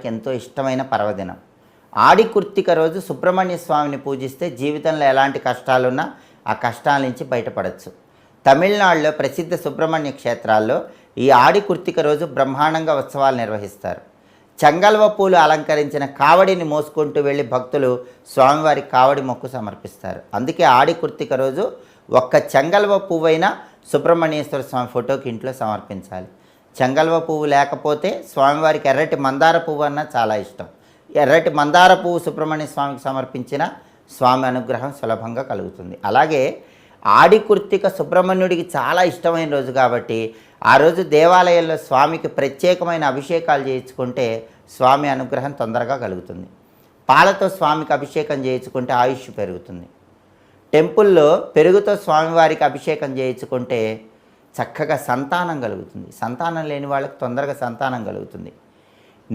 ఎంతో ఇష్టమైన పర్వదినం. ఆడి కృత్తిక రోజు సుబ్రహ్మణ్య స్వామిని పూజిస్తే జీవితంలో ఎలాంటి కష్టాలున్నా ఆ కష్టాల నుంచి బయటపడవచ్చు. తమిళనాడులో ప్రసిద్ధ సుబ్రహ్మణ్య క్షేత్రాల్లో ఈ ఆడి కృత్తిక రోజు బ్రహ్మాండంగా ఉత్సవాలు నిర్వహిస్తారు. చెంగల్వ పూలు అలంకరించిన కావడిని మోసుకుంటూ వెళ్ళి భక్తులు స్వామివారికి కావడి మొక్కు సమర్పిస్తారు. అందుకే ఆడి కృత్తిక రోజు ఒక్క చెంగల్వ పువ్వైనా సుబ్రహ్మణ్యేశ్వర స్వామి ఫోటోకి ఇంట్లో సమర్పించాలి. చెంగల్వ పువ్వు లేకపోతే స్వామివారికి ఎర్రటి మందార పువ్వు అన్న చాలా ఇష్టం. ఎర్రటి మందార పువ్వు సుబ్రహ్మణ్య స్వామికి సమర్పించిన స్వామి అనుగ్రహం సులభంగా కలుగుతుంది. అలాగే ఆడి కృత్తిక సుబ్రహ్మణ్యుడికి చాలా ఇష్టమైన రోజు కాబట్టి ఆ రోజు దేవాలయంలో స్వామికి ప్రత్యేకమైన అభిషేకాలు చేయించుకుంటే స్వామి అనుగ్రహం తొందరగా కలుగుతుంది. పాలతో స్వామికి అభిషేకం చేయించుకుంటే ఆయుష్ పెరుగుతుంది. టెంపుల్లో పెరుగుతో స్వామివారికి అభిషేకం చేయించుకుంటే చక్కగా సంతానం కలుగుతుంది. సంతానం లేని వాళ్ళకి తొందరగా సంతానం కలుగుతుంది.